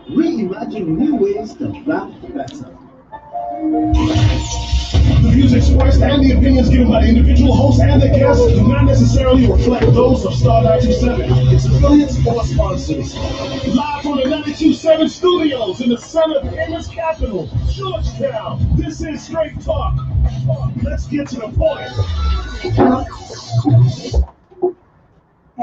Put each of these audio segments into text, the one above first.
Reimagine new ways to rap better. The views expressed and the opinions given by the individual hosts and their guests do not necessarily reflect those of Star 927, its affiliates, or sponsors. Live from the 927 studios in the son of Cayman's capital, Georgetown, this is Straight Talk. Let's get to the point.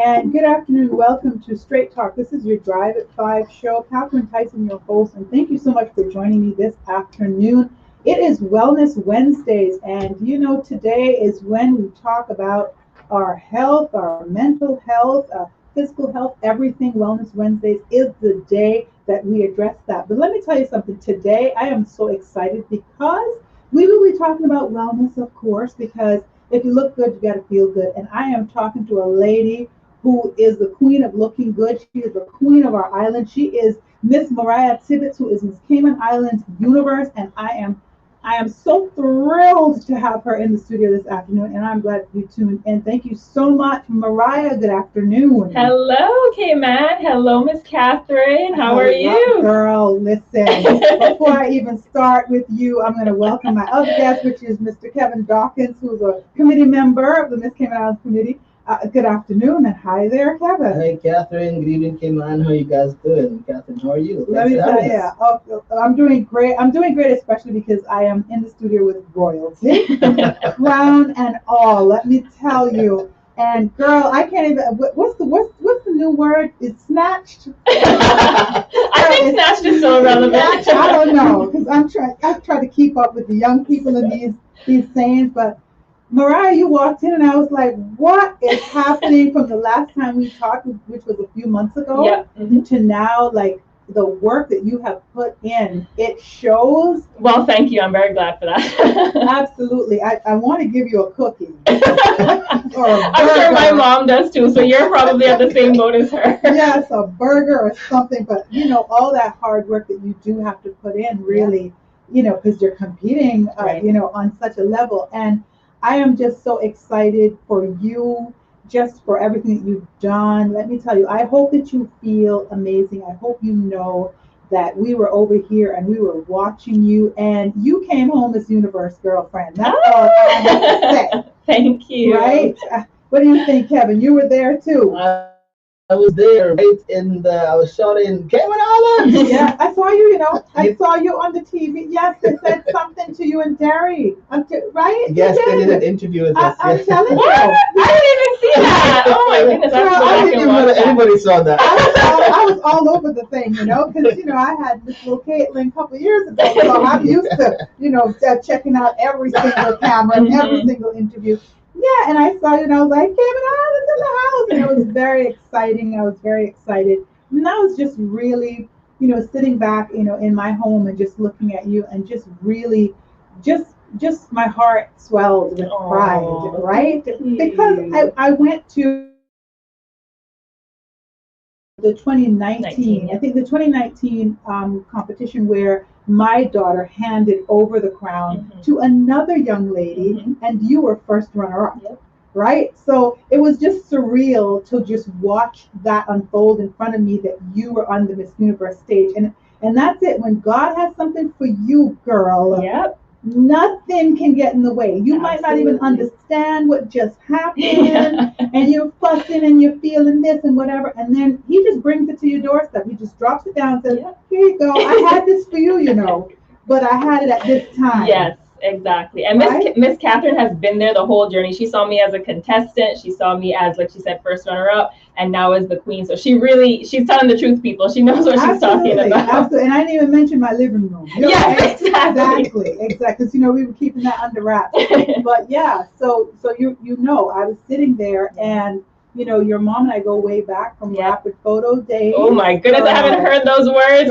And good afternoon. Welcome to Straight Talk. This is your Drive at 5 show. Catherine Tyson, your host, and thank you so much for joining me this afternoon. It is Wellness Wednesdays, and you know, today is when we talk about our health, our mental health, our physical health, everything. Wellness Wednesdays is the day that we address that. But let me tell you something. Today, I am so excited because we will be talking about wellness, of course, because if you look good, you got to feel good. And I am talking to a lady who is the queen of looking good. She is the queen of our island. She is Miss-Mariah Tibbetts, who is Miss Cayman Islands Universe, and I am so thrilled to have her in the studio this afternoon, and I'm glad you tuned in. Thank you so much, Mariah. Good afternoon. Hello, Cayman. Hello, Miss Catherine. How are you? Girl, listen, before I even start with you, I'm going to welcome my other guest, which is Mr. Kevin Dawkins, who's a committee member of the Miss Cayman Islands Committee. Good afternoon, and hi there, Kevin. Hey, Catherine. Good evening, Cayman. How are you guys doing? Catherine, how are you? Let me tell you, I'm doing great. I'm doing great, especially because I am in the studio with royalty, crown and all. Let me tell you. And girl, I can't even. What's the new word? It's snatched. I think snatched is so relevant. I don't know, because I've tried to keep up with the young people in these sayings, but. Mariah, you walked in and I was like, what is happening from the last time we talked, which was a few months ago, to now, like, the work that you have put in, it shows. Well, thank you. I'm very glad for that. Absolutely. I want to give you a cookie. Or I'm sure my mom does too, so you're probably at the same boat as her. Yes, a burger or something, but, you know, all that hard work that you do have to put in, really, you know, because you're competing, right. You know, on such a level. And I am just so excited for you, just for everything that you've done. Let me tell you, I hope that you feel amazing. I hope you know that we were over here and we were watching you, and you came home as Universe girlfriend. That's all I have to say. Thank you. Right? What do you think, Kevin? You were there too. I was there, right? I was shot in Cayman Islands. Yeah, I saw you, you know. I saw you on the TV. Yes, they said something to you and Derry. Right? Yes, they did an interview with us. I'm telling you. What? I didn't even see that. Oh my goodness. I didn't even know that anybody saw that. I was all over the thing, you know, because, you know, I had Miss Little Caitlin a couple of years ago, so I'm used to, you know, checking out every single camera and every single interview. Yeah, and I saw you and I was like, Cayman Islands in the house. And it was very exciting. I was very excited. And I was just really, you know, sitting back, you know, in my home and just looking at you and just really, just my heart swelled with pride, right? Because I went to the 2019, I think the 2019 competition where my daughter handed over the crown to another young lady, and you were first runner-up, right? So it was just surreal to just watch that unfold in front of me, that you were on the Miss Universe stage, and that's it. When God has something for you, girl, nothing can get in the way. You might not even understand what just happened, and you're fussing and you're feeling this and whatever, and then he just brings it to your doorstep. He just drops it down and says, here you go. I had this for you, you know, but I had it at this time. Yes, exactly. And Miss Catherine has been there the whole journey. She saw me as a contestant. She saw me as, like she said, first runner-up, and now as the queen. So she's telling the truth, people. She knows what she's talking about. Absolutely. And I didn't even mention my living room. Yes, exactly. Because, you know, we were keeping that under wraps. But yeah, so you know, I was sitting there, and, you know, your mom and I go way back from Rapid Photo Days. Oh my goodness, I haven't heard those words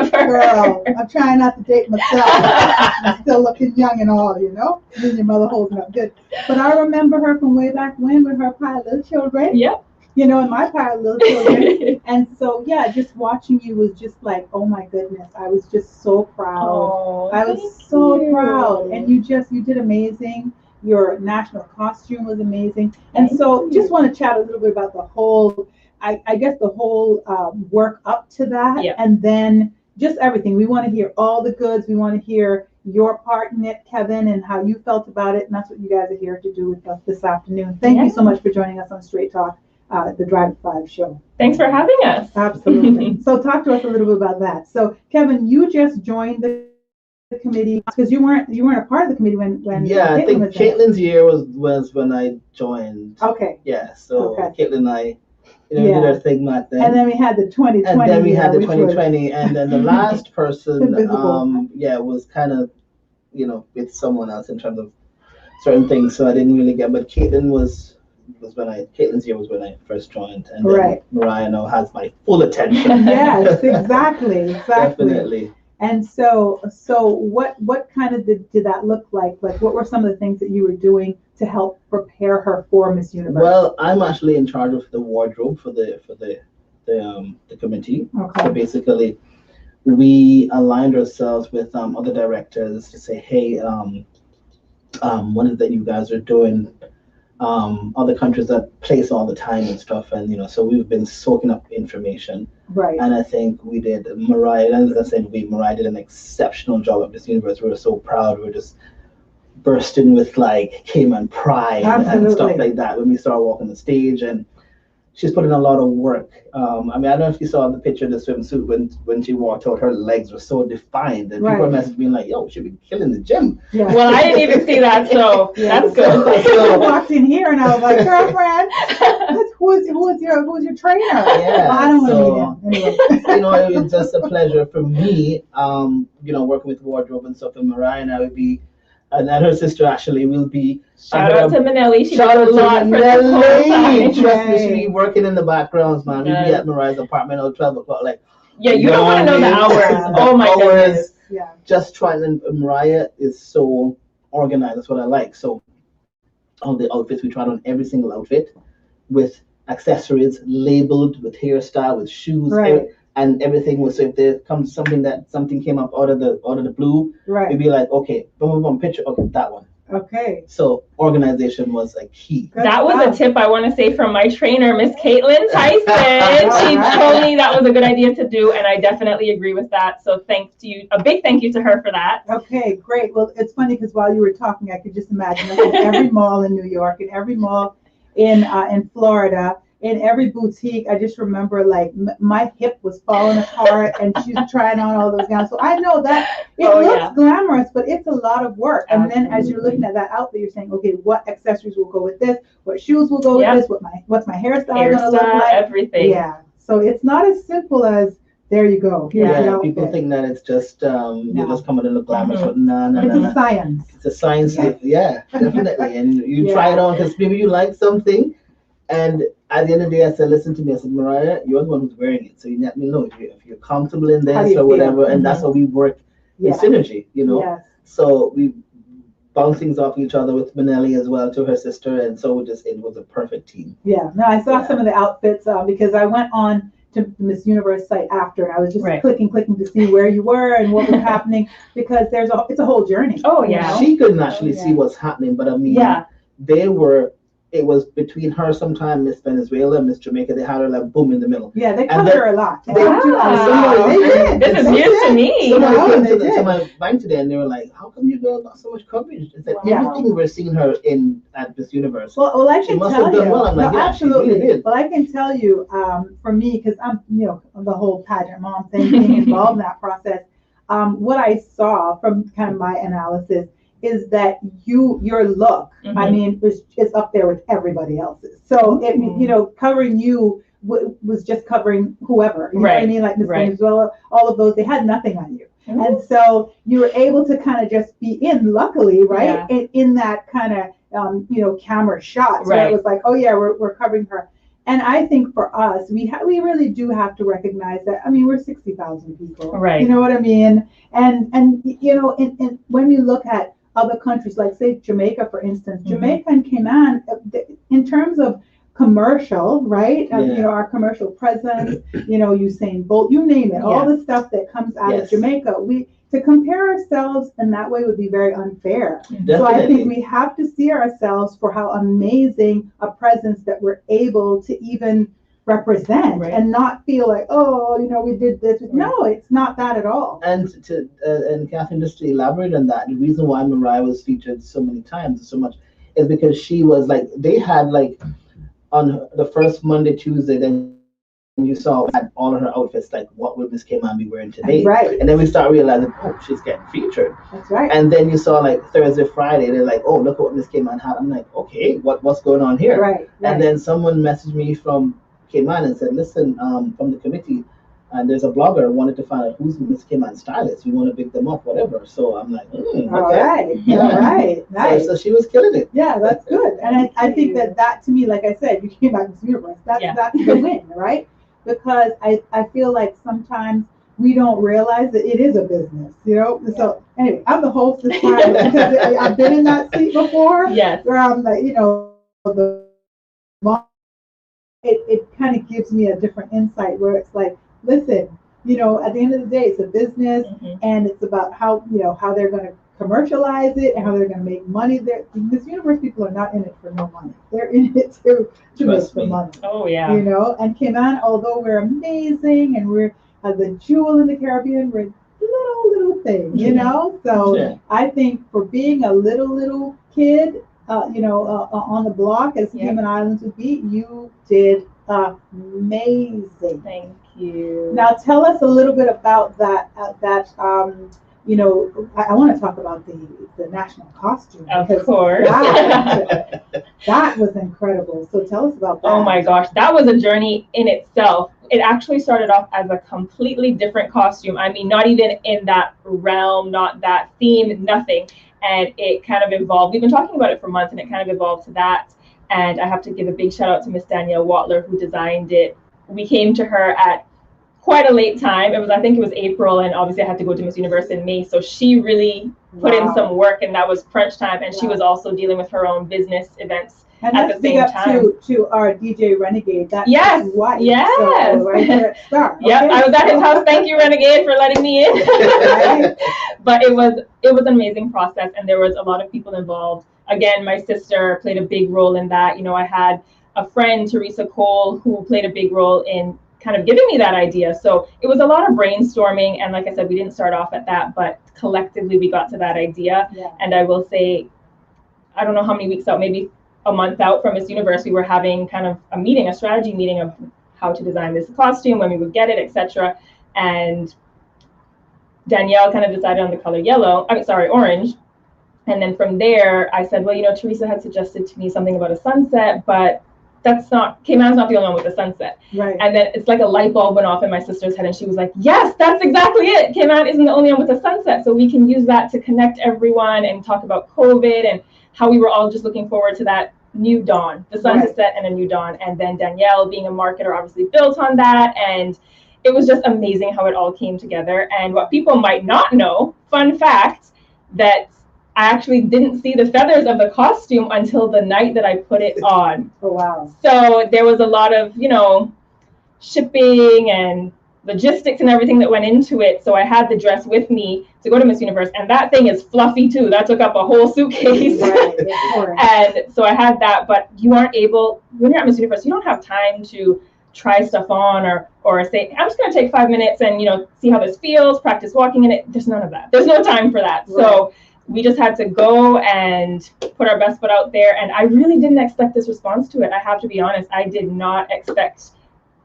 Girl, I'm trying not to date myself. I'm still looking young and all, you know? And your mother holding up good. But I remember her from way back when with her pile of little children. Yep. You know, and my pile of little children. And so, yeah, just watching you was just like, oh my goodness. I was just so proud. Oh, I was so proud. And you did amazing. Your national costume was amazing. And so just want to chat a little bit about the whole, I guess the whole work up to that. Yeah. And then just everything. We want to hear all the goods. We want to hear your part in it, Kevin, and how you felt about it. And that's what you guys are here to do with us this afternoon. Thank you so much for joining us on Straight Talk, the Drive at 5 show. Thanks for having us. Absolutely. So talk to us a little bit about that. So Kevin, you just joined the committee because you weren't a part of the committee when I think Caitlin's year was when I joined. Okay. Yeah, so Caitlin and I did our thing back then. And then we had the 2020. And then we had the 2020, and then the last person was kind of with someone else in terms of certain things, so I didn't really get. But Caitlin's year was when I first joined, and then Mariah now has my full attention. Yes, exactly. Definitely. And so what kind of did that look like? Like, what were some of the things that you were doing to help prepare her for Miss Universe? Well, I'm actually in charge of the wardrobe for the committee. Okay. So basically, we aligned ourselves with other directors to say, hey, what is that you guys are doing? Other countries that place all the time and stuff, and so we've been soaking up information. Right. And I think we did. Mariah, as I said, Mariah did an exceptional job at Miss Universe. We were so proud. We were just bursting with like Cayman pride and stuff like that when we started walking the stage, and she's put in a lot of work. I don't know if you saw the picture of the swimsuit when she walked out, her legs were so defined, and people were messaging me like, "Yo, she'd be killing the gym." Yeah. Well, I didn't even see that, so that's good. So I walked in here and I was like, "Girlfriend, who's your trainer?" Yeah. Well, I don't want to meet him. Anyway. It was just a pleasure for me, working with wardrobe and stuff, and Mariah and I would be. And her sister actually will be. Shout out to Manelli. She shout does a lot for this whole time. Trust me, she be working in the backgrounds, man. We'd be at Mariah's apartment at 12 o'clock. Like, you don't want to know the hours. Oh my goodness. Yeah. Just trying. And Mariah is so organized. That's what I like. So, all the outfits, we tried on every single outfit with accessories labeled, with hairstyle, with shoes. Right. And everything was, so if there comes something came up out of the blue, we'd be like, okay, boom, picture, okay, that one. Okay. So organization was a key. That was a tip I want to say from my trainer, Miss Caitlin Tyson. She told me that was a good idea to do, and I definitely agree with that. So a big thank you to her for that. Okay, great. Well, it's funny because while you were talking, I could just imagine like every mall in New York and every mall in Florida. In every boutique, I just remember like my hip was falling apart and she's trying on all those gowns. So I know that it looks glamorous, but it's a lot of work. And then as you're looking at that outfit, you're saying, okay, what accessories will go with this? What shoes will go with this? What's my hairstyle gonna look like? Everything. Yeah. So it's not as simple as there you go. Here's the outfit. People think that it's just you just come in look glamorous, but no. It's a science. It's a science. Yeah, definitely. And you try it on because maybe you like something. And at the end of the day, I said, listen to me. I said, Mariah, you're the one who's wearing it. So you let me know if you're comfortable in this or whatever. And that's how we work in synergy, Yes. So we bounce things off each other with Manelli as well, to her sister. And so it was a perfect team. Yeah. No, I saw some of the outfits because I went on to the Miss Universe site after, and I was just clicking to see where you were and what was happening, because it's a whole journey. Oh, yeah. She couldn't actually see what's happening, but I mean, it was between her sometime, Miss Venezuela, Miss Jamaica. They had her like boom in the middle. Yeah, they covered her a lot. This is news to me. Somebody came to my bank today and they were like, "How come you girl got so much coverage?" It's like everything we're seeing her in at Miss Universe. Well, I can tell you. Well. I'm like, absolutely. She really did. Well, I can tell you, for me, because I'm, the whole pageant mom thing, being involved in that process. What I saw from kind of my analysis is that your look, I mean, is up there with everybody else's. So covering you was just covering whoever. You know what I mean? Like Miss Venezuela, all of those, they had nothing on you. And so you were able to kind of just be luckily, right? Yeah. In that kind of camera shot. So it was like, oh yeah, we're covering her. And I think for us, we really do have to recognize that. I mean, we're 60,000 people. Right. You know what I mean? And when you look at other countries, like say Jamaica, for instance, Jamaica and Cayman, in terms of commercial, right? Our commercial presence, Usain Bolt, you name it, all the stuff that comes out of Jamaica, to compare ourselves in that way would be very unfair. Definitely. So I think we have to see ourselves for how amazing a presence that we're able to even represent, and not feel like, oh, we did this. No, it's not that at all. And and Catherine, just to elaborate on that, the reason why Mariah was featured so many times, so much, is because she was like, they had like on the first Monday, Tuesday, then you saw had all of her outfits, like what would Miss Cayman be wearing today? Right. And then we start realizing, oh, she's getting featured. That's right. And then you saw like Thursday, Friday, they're like, oh, look at what Miss Cayman had. I'm like, okay, what's going on here? Right. And then someone messaged me from Cayman and said, listen, from the committee, and there's a blogger wanted to find out who's Miss Cayman's stylist. We want to pick them up, whatever. So I'm like, okay. All right. Nice. So she was killing it. Yeah, that's good. And I think that to me, like I said, you came back to Universe. That's the win, right? Because I feel like sometimes we don't realize that it is a business, So anyway, I'm the host this time because I've been in that seat before. Yes. Where I'm like, it kind of gives me a different insight where it's like, listen, at the end of the day, it's a business, and it's about how they're going to commercialize it and how they're going to make money. This Universe people are not in it for no money. They're in it to make the money. Oh yeah. And Cayman, although we're amazing and we're the jewel in the Caribbean, we're little thing, So I think for being a little kid, on the block, as Cayman Islands would be, you did amazing. Thank you. Now tell us a little bit about that. I want to talk about the national costume. Of course. That was incredible. So tell us about that. Oh my gosh, that was a journey in itself. It actually started off as a completely different costume. I mean, not even in that realm, not that theme, nothing. And it kind of evolved. We've been talking about it for months, and it kind of evolved to that. And I have to give a big shout out to Miss Danielle Watler, who designed it. We came to her at quite a late time. I think it was April, and obviously I had to go to Miss Universe in May. So she really put in some work, and that was crunch time. And she was also dealing with her own business events at the same time. To our DJ Renegade. That's yes. Wife. Yes. So right there at Star. Yep. Okay. I was at his house. Thank you, Renegade, for letting me in. But it was an amazing process, and there was a lot of people involved. Again, my sister played a big role in that. I had a friend, Teresa Cole, who played a big role in kind of giving me that idea. So it was a lot of brainstorming. And like I said, we didn't start off at that, but collectively we got to that idea. Yeah. And I will say, I don't know how many weeks out, maybe a month out from Miss Universe, we were having kind of a strategy meeting of how to design this costume, when we would get it, etc. And Danielle kind of decided on the color orange. And then from there, I said, well, Teresa had suggested to me something about a sunset, but Cayman's not the only one with a sunset. Right. And then it's like a light bulb went off in my sister's head, and she was like, yes, that's exactly it. Cayman isn't the only one with a sunset. So we can use that to connect everyone and talk about COVID and how we were all just looking forward to that new dawn, the sun to set and a new dawn. And then Danielle, being a marketer, obviously built on that. And it was just amazing how it all came together. And what people might not know, fun fact, that I actually didn't see the feathers of the costume until the night that I put it on. Oh, wow. So there was a lot of, shipping and logistics and everything that went into it. So I had the dress with me to go to Miss Universe, and that thing is fluffy too. That took up a whole suitcase. Right. And so I had that, but you aren't able, when you're at Miss Universe, you don't have time to try stuff on or say, I'm just going to take 5 minutes and, see how this feels, practice walking in it. There's none of that. There's no time for that. Right. So we just had to go and put our best foot out there. And I really didn't expect this response to it. I have to be honest. I did not expect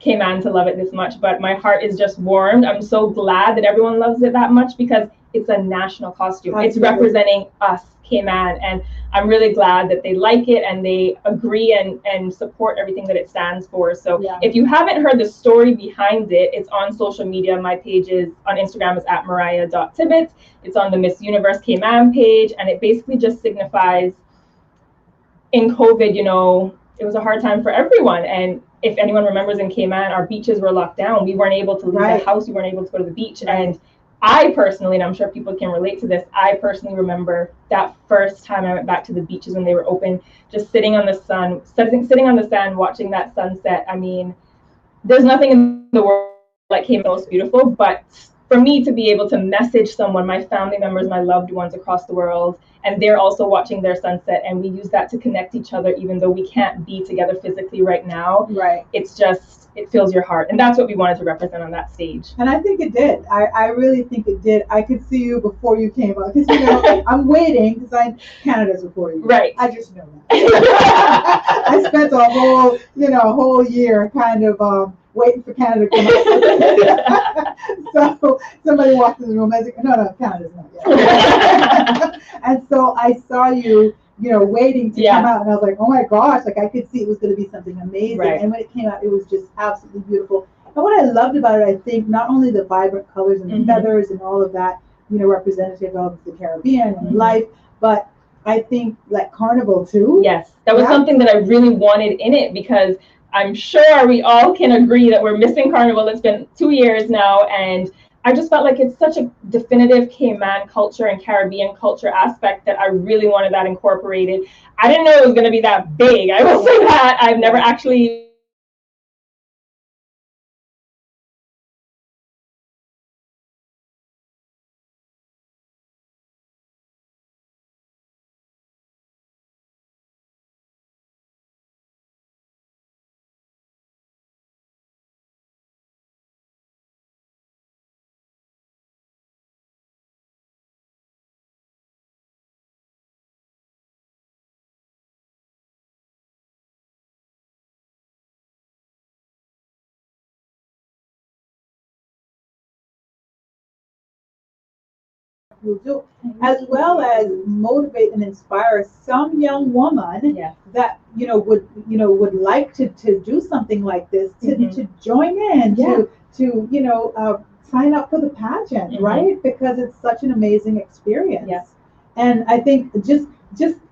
Cayman to love it this much, but my heart is just warmed. I'm so glad that everyone loves it that much because it's a national costume. Absolutely. It's representing us, Cayman, and I'm really glad that they like it and they agree and support everything that it stands for. So if you haven't heard the story behind it, it's on social media. My page is on Instagram is @mariah.tibbetts. It's on the Miss Universe Cayman page, and it basically just signifies in COVID, it was a hard time for everyone. And if anyone remembers, in Cayman, our beaches were locked down. We weren't able to leave the house. We weren't able to go to the beach. And I personally, and I'm sure people can relate to this, I personally remember that first time I went back to the beaches when they were open, just sitting on the sand, watching that sunset. I mean, there's nothing in the world like Cayman most beautiful, but for me to be able to message someone, my family members, my loved ones across the world, and they're also watching their sunset, and we use that to connect each other, even though we can't be together physically right now. Right. It's just, it fills your heart. And that's what we wanted to represent on that stage. And I think it did. I really think it did. I could see you before you came out. Because, you know, I'm waiting because Canada's before you. Right. I just know that. I spent a whole year kind of waiting for Canada to come out. So somebody walked in the room. I was like, no, Canada's not yet. And so I saw you, you know, waiting to come out, and I was like, oh my gosh, like I could see it was going to be something amazing. Right. And when it came out, it was just absolutely beautiful. And what I loved about it, I think, not only the vibrant colors and the feathers and all of that, you know, representative of the Caribbean and life, but I think like Carnival too. Yes, that was something that I really wanted in it, because I'm sure we all can agree that we're missing Carnival. It's been 2 years now, and I just felt like it's such a definitive Cayman culture and Caribbean culture aspect that I really wanted that incorporated. I didn't know it was going to be that big. I will say that. I've never actually will do, as well as motivate and inspire some young woman that would like to do something like this, to join in, to sign up for the pageant, right? Because it's such an amazing experience. And I think just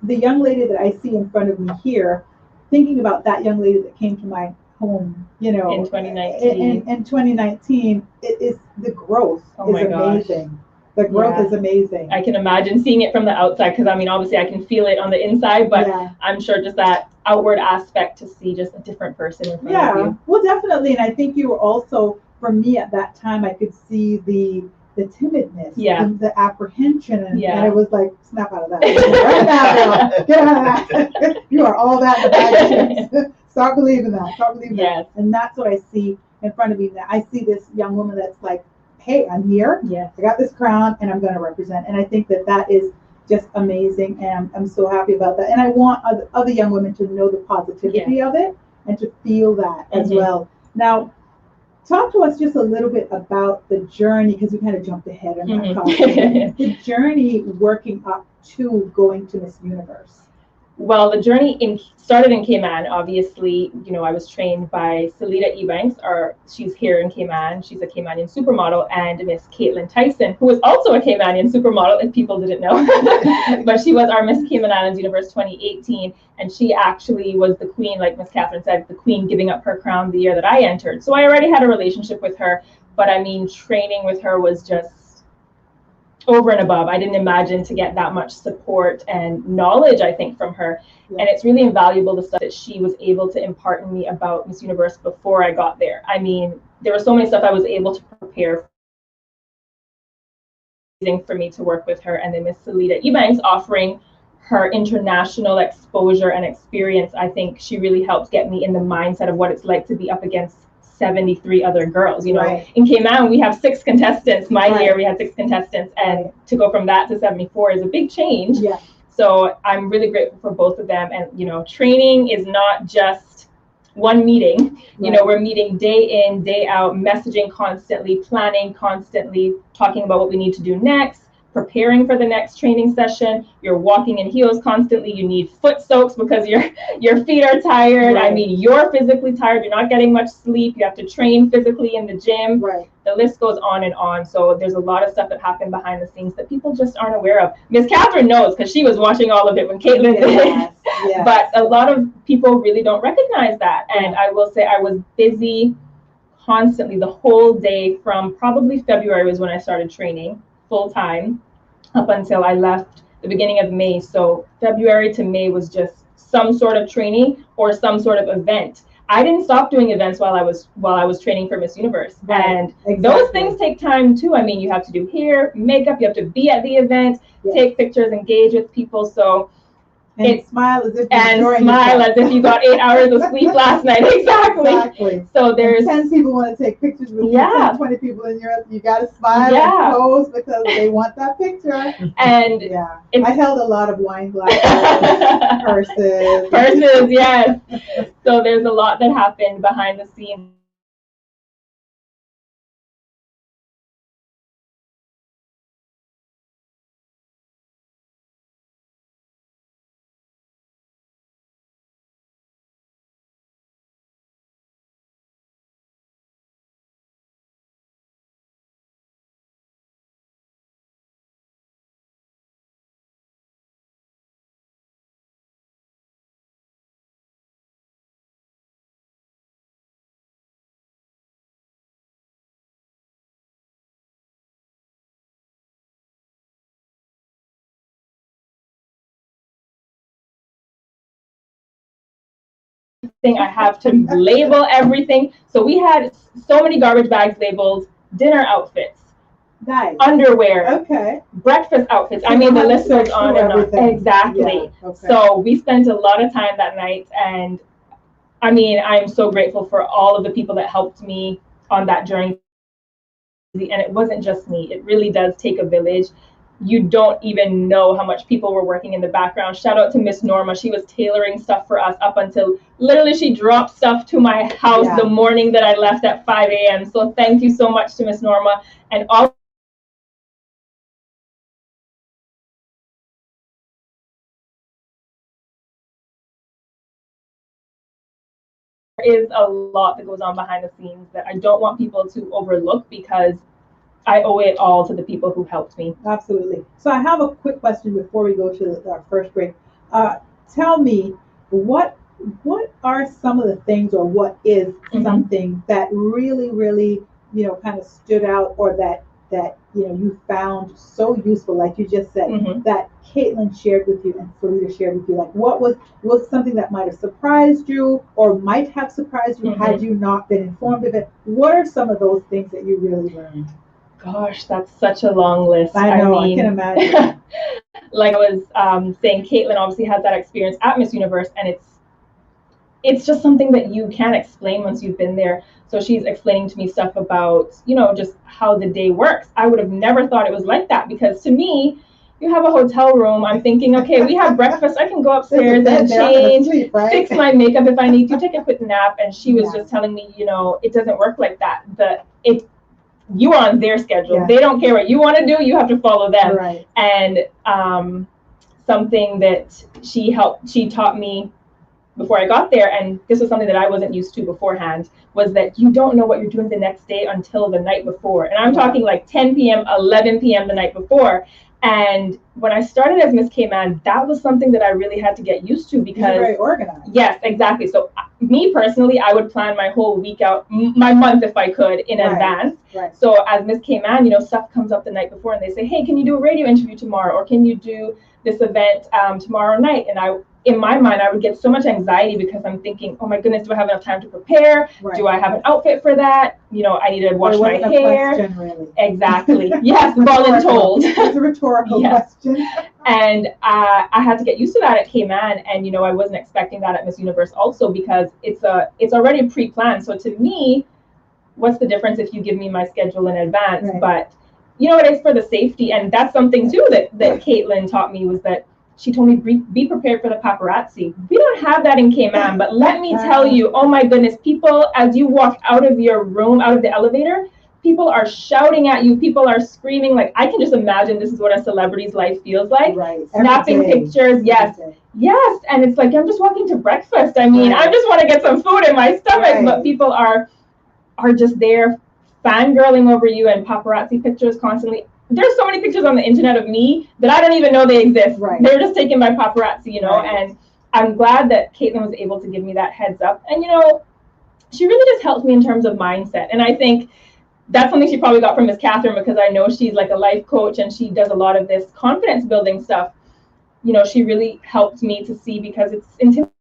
the young lady that I see in front of me here, thinking about that young lady that came to my home, you know, in 2019. In 2019, it is the growth is amazing. The growth is amazing. I can imagine seeing it from the outside, because I mean, obviously I can feel it on the inside, but I'm sure just that outward aspect to see just a different person in front of you. Well, definitely. And I think you were also, for me at that time, I could see the timidness, the apprehension, and it was like, snap out of that. Right now, girl. Get out of that. You are all that in the bag of chips. Start believing that. Start believing that. And that's what I see in front of me. I see this young woman that's like, hey, I'm here. I got this crown, and I'm going to represent. And I think that is just amazing, and I'm so happy about that. And I want other young women to know the positivity of it and to feel that as well. Now, talk to us just a little bit about the journey, because we kind of jumped ahead in that conversation. The journey working up to going to Miss Universe. Well, the journey started in Cayman. Obviously, you know, I was trained by Salida Ebanks, she's here in Cayman. She's a Caymanian supermodel, and Miss Caitlin Tyson, who is also a Caymanian supermodel, if people didn't know. But she was our Miss Cayman Islands Universe 2018, and she actually was the queen, like Miss Catherine said, the queen giving up her crown the year that I entered. So I already had a relationship with her, but I mean, training with her was just over and above. I didn't imagine to get that much support and knowledge, I think, from her. And it's really invaluable, the stuff that she was able to impart in me about Miss Universe before I got there. I mean, there was so many stuff I was able to prepare for me to work with her. And then Miss Salida Ebanks offering her international exposure and experience. I think she really helped get me in the mindset of what it's like to be up against 73 other girls. You know, in Cayman we have 6 contestants. My year we had 6 contestants, and to go from that to 74 is a big change. So I'm really grateful for both of them. And you know, training is not just one meeting. You know, we're meeting day in, day out, messaging constantly, planning constantly, talking about what we need to do next, preparing for the next training session. You're walking in heels constantly. You need foot soaks because your feet are tired. I mean, you're physically tired. You're not getting much sleep. You have to train physically in the gym. The list goes on and on. So there's a lot of stuff that happened behind the scenes that people just aren't aware of. Miss Catherine knows, because she was watching all of it when Caitlin did. But a lot of people really don't recognize that. And I will say I was busy constantly the whole day from probably February was when I started training full time up until I left the beginning of May. So February to May was just some sort of training or some sort of event. I didn't stop doing events while I was training for Miss Universe. Right. And Exactly. those things take time too. I mean, you have to do hair, makeup, you have to be at the event, take pictures, engage with people. So smile as if you got 8 hours of sleep last night. Exactly. So there's 10 people want to take pictures with you, 10, 20 people in Europe. You got to smile and pose because they want that picture. And I held a lot of wine glasses, purses, yes. So there's a lot that happened behind the scenes. I have to label everything. So we had so many garbage bags labeled, dinner outfits, underwear, breakfast outfits. I mean, the list goes on and on. Exactly. So we spent a lot of time that night, and I mean, I'm so grateful for all of the people that helped me on that journey. And it wasn't just me. It really does take a village. You don't even know how much people were working in the background. Shout out to Miss Norma. She was tailoring stuff for us up until literally she dropped stuff to my house the morning that I left at 5 a.m. So thank you so much to Miss Norma and all. There is a lot that goes on behind the scenes that I don't want people to overlook because I owe it all to the people who helped me. Absolutely. So I have a quick question before we go to our first break. Tell me, what are some of the things, or what is something that really, really, kind of stood out, or that you found so useful, like you just said, that Caitlin shared with you and Felita shared with you? Like, what was something that might have surprised you, or might have surprised you had you not been informed of it? What are some of those things that you really learned? Gosh, that's such a long list. I know, I can imagine. Like I was saying, Caitlin obviously has that experience at Miss Universe, and it's just something that you can't explain once you've been there. So she's explaining to me stuff about, just how the day works. I would have never thought it was like that, because to me, you have a hotel room. I'm thinking, okay, we have breakfast. I can go upstairs and change, fix my makeup if I need to, take a quick nap. And she was just telling me, it doesn't work like that. You are on their schedule. They don't care what you want to do. You have to follow them. Right. And something that she taught me before I got there, and this was something that I wasn't used to beforehand, was that you don't know what you're doing the next day until the night before. And I'm talking like 10 p.m., 11 p.m. the night before. And when I started as Miss Cayman, that was something that I really had to get used to, because you're very organized. Yes, exactly. So me personally, I would plan my whole week out, my month if I could, in advance. Right. So as Miss Cayman, stuff comes up the night before, and they say, hey, can you do a radio interview tomorrow? Or can you do this event tomorrow night? And in my mind, I would get so much anxiety, because I'm thinking, oh my goodness, do I have enough time to prepare? Right. Do I have an outfit for that? I need to wash my hair. Question, really. Exactly. Yes, voluntold. It's a rhetorical question. And I had to get used to that at Cayman, and I wasn't expecting that at Miss Universe also, because it's already pre-planned. So to me, what's the difference if you give me my schedule in advance? Right. But it is for the safety, and that's something too that Caitlin taught me, was that she told me, be prepared for the paparazzi. We don't have that in Cayman, but let me tell you, oh my goodness, people, as you walk out of your room, out of the elevator, people are shouting at you, people are screaming. Like, I can just imagine this is what a celebrity's life feels like. Right. Snapping pictures, yes. And it's like, I'm just walking to breakfast. I mean, I just want to get some food in my stomach, but people are just there fangirling over you, and paparazzi pictures constantly. There's so many pictures on the internet of me that I don't even know they exist. Right. They're just taken by paparazzi, and I'm glad that Caitlin was able to give me that heads up. And, she really just helped me in terms of mindset. And I think that's something she probably got from Miss Catherine, because I know she's like a life coach, and she does a lot of this confidence building stuff. She really helped me to see, because it's intimidating